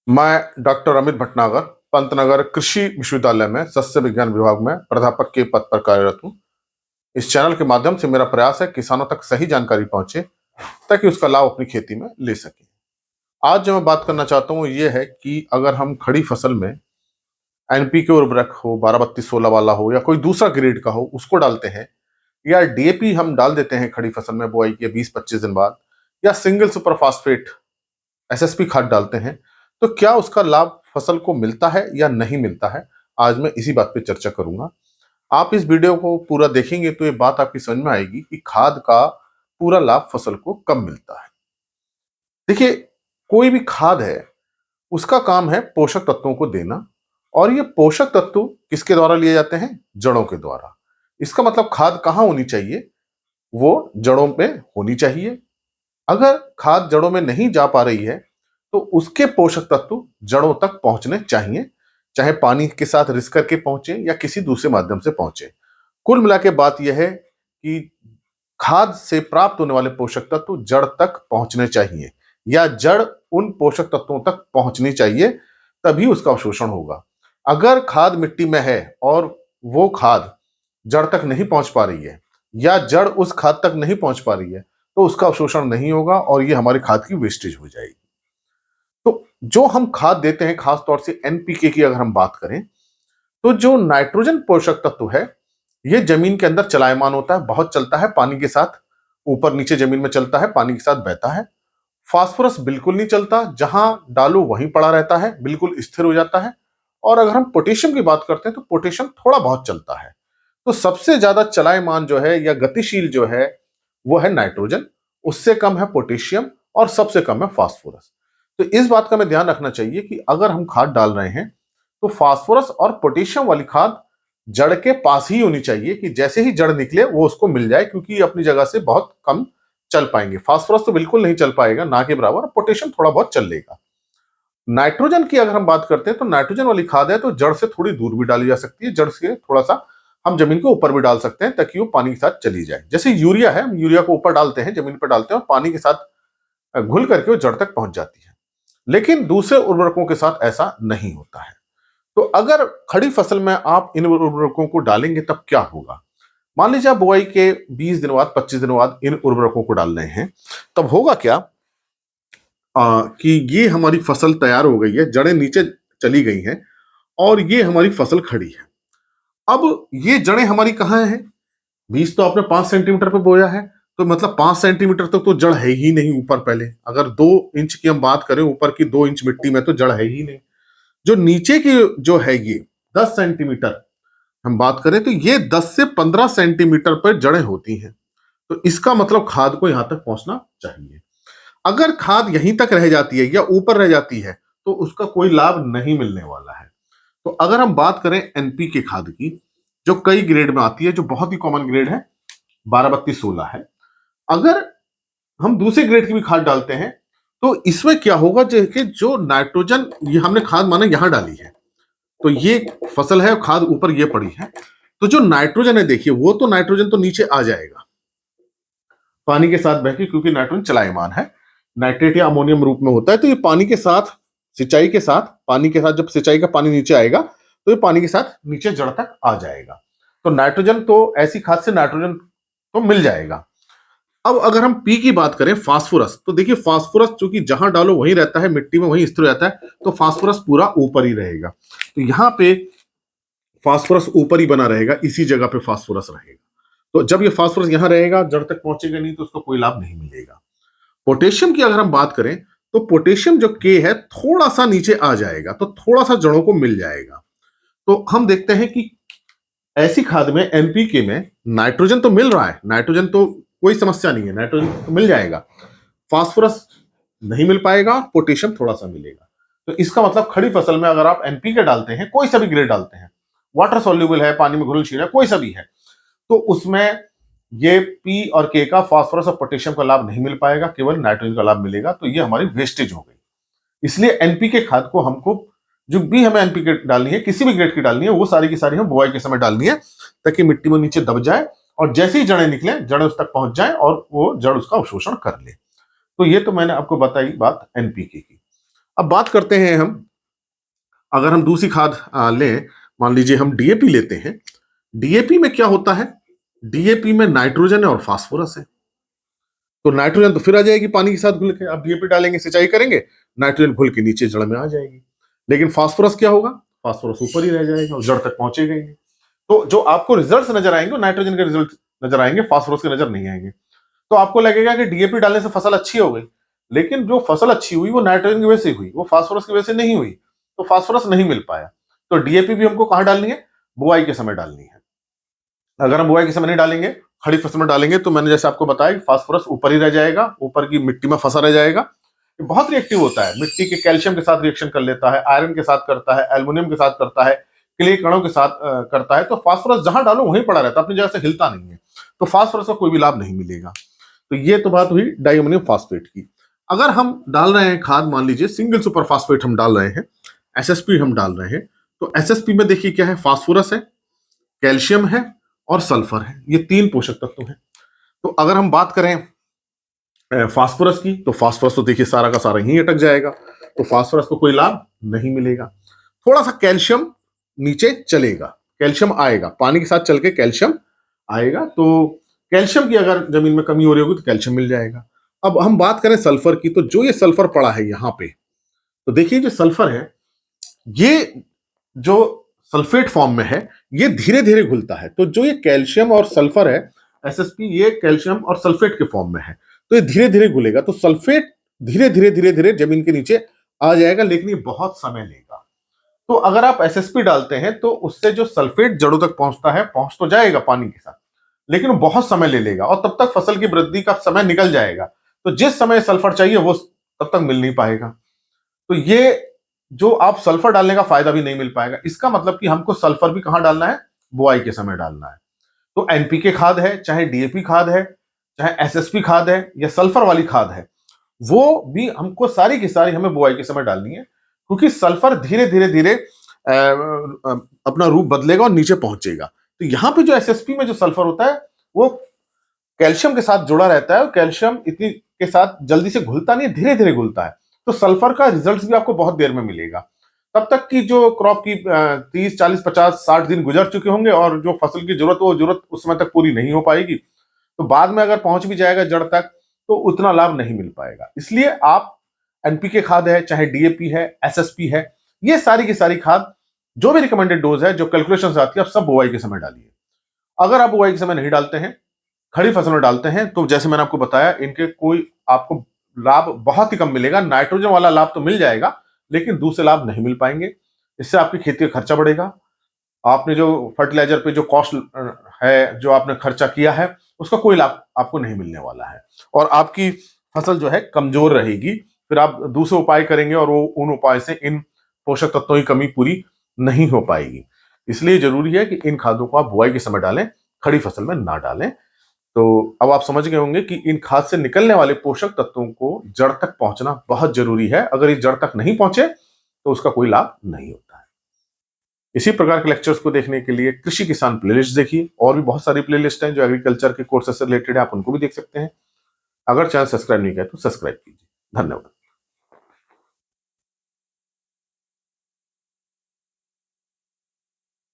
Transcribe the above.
मैं डॉक्टर अमित भटनागर पंतनगर कृषि विश्वविद्यालय में सस्य विज्ञान विभाग में प्राध्यापक के पद पर कार्यरत हूँ। इस चैनल के माध्यम से मेरा प्रयास है किसानों तक सही जानकारी पहुंचे ताकि उसका लाभ अपनी खेती में ले सके। आज जो मैं बात करना चाहता हूँ ये है कि अगर हम खड़ी फसल में एनपीके उर्वरक हो 12-32-16 वाला हो या कोई दूसरा ग्रेड का हो उसको डालते हैं, या डीएपी हम डाल देते हैं खड़ी फसल में बुआई के 20-25 दिन बाद, या सिंगल सुपर फास्फेट एसएसपी खाद डालते हैं, तो क्या उसका लाभ फसल को मिलता है या नहीं मिलता है। आज मैं इसी बात पे चर्चा करूंगा। आप इस वीडियो को पूरा देखेंगे तो ये बात आपकी समझ में आएगी कि खाद का पूरा लाभ फसल को कब मिलता है। देखिए, कोई भी खाद है उसका काम है पोषक तत्वों को देना, और ये पोषक तत्व किसके द्वारा लिए जाते हैं? जड़ों के द्वारा। इसका मतलब खाद कहाँ होनी चाहिए? वो जड़ों में होनी चाहिए। अगर खाद जड़ों में नहीं जा पा रही है तो उसके पोषक तत्व जड़ों तक पहुंचने चाहिए, चाहे पानी के साथ रिस करके पहुंचे या किसी दूसरे माध्यम से पहुंचे। कुल मिला के बात यह है कि खाद से प्राप्त होने वाले पोषक तत्व जड़ तक पहुंचने चाहिए, या जड़ उन पोषक तत्वों तक पहुंचनी चाहिए, तभी उसका अवशोषण होगा। अगर खाद मिट्टी में है और वो खाद जड़ तक नहीं पहुंच पा रही है, या जड़ उस खाद तक नहीं पहुंच पा रही है, तो उसका अवशोषण नहीं होगा और ये हमारी खाद की वेस्टेज हो जाएगी। तो जो हम खाद देते हैं, खास तौर से एनपीके की अगर हम बात करें, तो जो नाइट्रोजन पोषक तत्व है ये जमीन के अंदर चलायमान होता है, बहुत चलता है, पानी के साथ ऊपर नीचे जमीन में चलता है, पानी के साथ बहता है। फास्फोरस बिल्कुल नहीं चलता, जहां डालो वहीं पड़ा रहता है, बिल्कुल स्थिर हो जाता है। और अगर हम पोटेशियम की बात करते हैं तो पोटेशियम थोड़ा बहुत चलता है। तो सबसे ज्यादा चलायमान जो है या गतिशील जो है वो है नाइट्रोजन, उससे कम है पोटेशियम और सबसे कम है फास्फोरस। तो इस बात का हमें ध्यान रखना चाहिए कि अगर हम खाद डाल रहे हैं तो फास्फोरस और पोटेशियम वाली खाद जड़ के पास ही होनी चाहिए, कि जैसे ही जड़ निकले वो उसको मिल जाए, क्योंकि ये अपनी जगह से बहुत कम चल पाएंगे। फास्फोरस तो बिल्कुल नहीं चल पाएगा, ना के बराबर। पोटेशियम थोड़ा बहुत चल लेगा। नाइट्रोजन की अगर हम बात करते हैं तो नाइट्रोजन वाली खाद है तो जड़ से थोड़ी दूर भी डाली जा सकती है, जड़ से थोड़ा सा हम जमीन के ऊपर भी डाल सकते हैं ताकि वो पानी के साथ चली जाए। जैसे यूरिया है, हम यूरिया को ऊपर डालते हैं, जमीन पर डालते हैं और पानी के साथ घुल करके वो जड़ तक पहुंच जाती है। लेकिन दूसरे उर्वरकों के साथ ऐसा नहीं होता है। तो अगर खड़ी फसल में आप इन उर्वरकों को डालेंगे तब क्या होगा? मान लीजिए आप बुआई के 20 दिन बाद 25 दिन बाद इन उर्वरकों को डाल रहे हैं, तब होगा क्या कि ये हमारी फसल तैयार हो गई है, जड़ें नीचे चली गई हैं और ये हमारी फसल खड़ी है। अब ये जड़ें हमारी कहाँ हैं? बीज तो आपने 5 सेंटीमीटर पे बोया है, तो मतलब 5 सेंटीमीटर तक तो जड़ है ही नहीं ऊपर। पहले अगर 2 इंच की हम बात करें, ऊपर की 2 इंच मिट्टी में तो जड़ है ही नहीं। जो नीचे की जो है ये 10 सेंटीमीटर हम बात करें तो ये 10 से 15 सेंटीमीटर पर जड़ें होती हैं। तो इसका मतलब खाद को यहां तक पहुंचना चाहिए। अगर खाद यहीं तक रह जाती है या ऊपर रह जाती है तो उसका कोई लाभ नहीं मिलने वाला है। तो अगर हम बात करें एनपीके खाद की, जो कई ग्रेड में आती है, जो बहुत ही कॉमन ग्रेड है 12-32-16 है। अगर हम दूसरे ग्रेड की भी खाद डालते हैं तो इसमें क्या होगा, कि जो नाइट्रोजन ये हमने खाद माना यहां डाली है, तो ये फसल है, खाद ऊपर ये पड़ी है, तो जो नाइट्रोजन है देखिए, वो तो नाइट्रोजन तो नीचे आ जाएगा पानी के साथ बह के, क्योंकि नाइट्रोजन चलायमान है, नाइट्रेट या अमोनियम रूप में होता है। तो ये पानी के साथ, सिंचाई के साथ, पानी के साथ जब सिंचाई का पानी नीचे आएगा तो ये पानी के साथ नीचे जड़ तक आ जाएगा। तो नाइट्रोजन तो, ऐसी खाद से नाइट्रोजन तो मिल जाएगा। अब अगर हम पी की बात करें, फास्फोरस, तो देखिए फास्फोरस चूंकि जहां डालो वहीं रहता है, मिट्टी में वहीं स्थिर रहता है, तो फास्फोरस पूरा ऊपर ही रहेगा। तो यहां पे फास्फोरस ऊपर ही बना रहेगा, इसी जगह पे फास्फोरस रहेगा। तो जब ये फास्फोरस यहां रहेगा, जड़ तक पहुंचेगा नहीं, तो उसको कोई लाभ नहीं मिलेगा। पोटेशियम की अगर हम बात करें तो पोटेशियम जो के है थोड़ा सा नीचे आ जाएगा, तो थोड़ा सा जड़ों को मिल जाएगा। तो हम देखते हैं कि ऐसी खाद में, एनपीके में, नाइट्रोजन तो मिल रहा है, नाइट्रोजन तो कोई समस्या नहीं है, नाइट्रोजन तो मिल जाएगा, फास्फोरस नहीं मिल पाएगा, पोटेशियम थोड़ा सा मिलेगा। तो इसका मतलब खड़ी फसल में अगर आप एनपीके डालते हैं, कोई सा भी ग्रेड डालते हैं, वाटर सॉल्युबल है, पानी में घुलनशील है, कोई सा भी है, तो उसमें ये पी और के का, फास्फोरस और पोटेशियम का लाभ नहीं मिल पाएगा, केवल नाइट्रोजन का लाभ मिलेगा। तो ये हमारी वेस्टेज हो गई। इसलिए एनपीके खाद को हमको, जो भी हमें एनपीके डालनी है, किसी भी ग्रेड की डालनी है, वो सारी की सारी हम बुआई के समय डालनी है, ताकि मिट्टी में नीचे दब जाए और जैसे ही जड़ें निकले, जड़ें उस तक पहुंच जाए और वो जड़ उसका अवशोषण कर ले। तो ये तो मैंने आपको बताई बात एनपीके की। अब बात करते हैं हम, अगर हम दूसरी खाद लें, मान लीजिए हम डीएपी लेते हैं। डीएपी में क्या होता है? डीएपी में नाइट्रोजन है और फास्फोरस है। तो नाइट्रोजन तो फिर आ जाएगी पानी के साथ घुल के, आप डीएपी डालेंगे, सिंचाई करेंगे, नाइट्रोजन घुल के नीचे जड़ में आ जाएगी। लेकिन फास्फोरस क्या होगा? फास्फोरस ऊपर ही रह जाएगा और जड़ तक पहुंचेगा ही नहीं। तो जो आपको रिजल्ट्स नजर आएंगे, नाइट्रोजन के रिजल्ट नजर आएंगे, फास्फोरस के नजर नहीं आएंगे। तो आपको लगेगा कि डीएपी डालने से फसल अच्छी हो गई, लेकिन जो फसल अच्छी हुई वो नाइट्रोजन की वजह से हुई, वो फास्फोरस की वजह से नहीं हुई। तो फास्फोरस नहीं मिल पाया। तो डीएपी भी हमको कहां डालनी है? बुआई के समय डालनी है। अगर हम बुआई के समय नहीं डालेंगे, खड़ी फसल में डालेंगे, तो मैंने जैसे आपको बताया फास्फोरस ऊपर ही रह जाएगा, ऊपर की मिट्टी में फंसा रह जाएगा। ये बहुत रिएक्टिव होता है, मिट्टी के कैल्शियम के साथ रिएक्शन कर लेता है, आयरन के साथ करता है, एल्युमिनियम के साथ करता है, क्ले कणों के साथ करता है। तो फास्फोरस जहां डालो वहीं पड़ा रहता है, अपनी जगह से हिलता नहीं है। तो फास्फोरस का कोई भी लाभ नहीं मिलेगा। तो ये तो बात हुई डाइअमोनियम फास्फेट की। अगर हम डाल रहे हैं खाद, मान लीजिए सिंगल सुपर फास्फेट हम डाल रहे हैं, एसएसपी हम डाल रहे हैं, तो एसएसपी में देखिए क्या है? फास्फोरस है, कैल्शियम है और सल्फर है। ये तीन पोषक तत्व हैं। तो अगर हम बात करें फास्फोरस की, तो फास्फोरस तो देखिए सारा का सारा ही अटक जाएगा, तो फास्फोरस को कोई लाभ नहीं मिलेगा। थोड़ा सा कैल्शियम नीचे चलेगा, कैल्शियम आएगा, पानी के साथ चल के कैल्शियम आएगा। तो कैल्शियम की अगर जमीन में कमी हो रही होगी तो कैल्शियम मिल जाएगा। अब हम बात करें सल्फर की, तो जो ये सल्फर पड़ा है यहां पे, तो देखिए जो सल्फर है, ये जो सल्फेट फॉर्म में है, ये धीरे धीरे घुलता है। तो जो ये कैल्शियम और सल्फर है, एसएसपी, ये कैल्शियम और सल्फेट के फॉर्म में है, तो ये धीरे धीरे घुलेगा। तो सल्फेट धीरे धीरे धीरे धीरे जमीन के नीचे आ जाएगा, लेकिन ये बहुत समय लेगा। तो अगर आप एसएसपी डालते हैं तो उससे जो सल्फेट जड़ों तक पहुंचता है, पहुंच तो जाएगा पानी के साथ, लेकिन वो बहुत समय ले लेगा और तब तक फसल की वृद्धि का समय निकल जाएगा। तो जिस समय सल्फर चाहिए वो तब तक मिल नहीं पाएगा। तो ये जो आप सल्फर डालने का फायदा भी नहीं मिल पाएगा। इसका मतलब कि हमको सल्फर भी कहां डालना है? बुआई के समय डालना है। तो एनपीके खाद है, चाहे डीएपी खाद है, चाहे एसएसपी खाद है या सल्फर वाली खाद है, वो भी हमको सारी की सारी हमें बुआई के समय डालनी है, क्योंकि सल्फर धीरे धीरे धीरे अपना रूप बदलेगा और नीचे पहुंचेगा। तो यहां पे जो एसएसपी में जो सल्फर होता है वो कैल्शियम के साथ जुड़ा रहता है, और कैल्शियम इतनी के साथ जल्दी से घुलता नहीं है, धीरे धीरे घुलता है। तो सल्फर का रिजल्ट भी आपको बहुत देर में मिलेगा। तब तक की जो क्रॉप की 30, 40, 50, 60 दिन गुजर चुके होंगे और जो फसल की जरूरत, वो जरूरत उस समय तक पूरी नहीं हो पाएगी। तो बाद में अगर पहुंच भी जाएगा जड़ तक तो उतना लाभ नहीं मिल पाएगा। इसलिए आप एनपीके खाद है, चाहे डीएपी है, एसएसपी है, ये सारी की सारी खाद जो भी रिकमेंडेड डोज है, जो कैलकुलेशन आती है, आप सब बुआई के समय डालिए। अगर आप बुआई के समय नहीं डालते हैं, खड़ी फसल में डालते हैं, तो जैसे मैंने आपको बताया, इनके कोई आपको लाभ बहुत ही कम मिलेगा। नाइट्रोजन वाला लाभ तो मिल जाएगा, लेकिन दूसरे लाभ नहीं मिल पाएंगे। इससे आपकी खेती का खर्चा बढ़ेगा। आपने जो फर्टिलाइजर पे जो कॉस्ट है, जो आपने खर्चा किया है, उसका कोई लाभ आपको नहीं मिलने वाला है, और आपकी फसल जो है कमजोर रहेगी। फिर आप दूसरे उपाय करेंगे और वो उन उपाय से इन पोषक तत्वों की कमी पूरी नहीं हो पाएगी। इसलिए जरूरी है कि इन खादों को आप बुआई के समय डालें, खड़ी फसल में ना डालें। तो अब आप समझ गए होंगे कि इन खाद से निकलने वाले पोषक तत्वों को जड़ तक पहुंचना बहुत जरूरी है। अगर ये जड़ तक नहीं पहुंचे तो उसका कोई लाभ नहीं होता है। इसी प्रकार के लेक्चर्स को देखने के लिए कृषि किसान प्लेलिस्ट देखिए, और भी बहुत सारी प्लेलिस्ट हैं जो एग्रीकल्चर के कोर्सेज से रिलेटेड है, आप उनको भी देख सकते हैं। अगर चैनल सब्सक्राइब नहीं किया तो सब्सक्राइब कीजिए। धन्यवाद।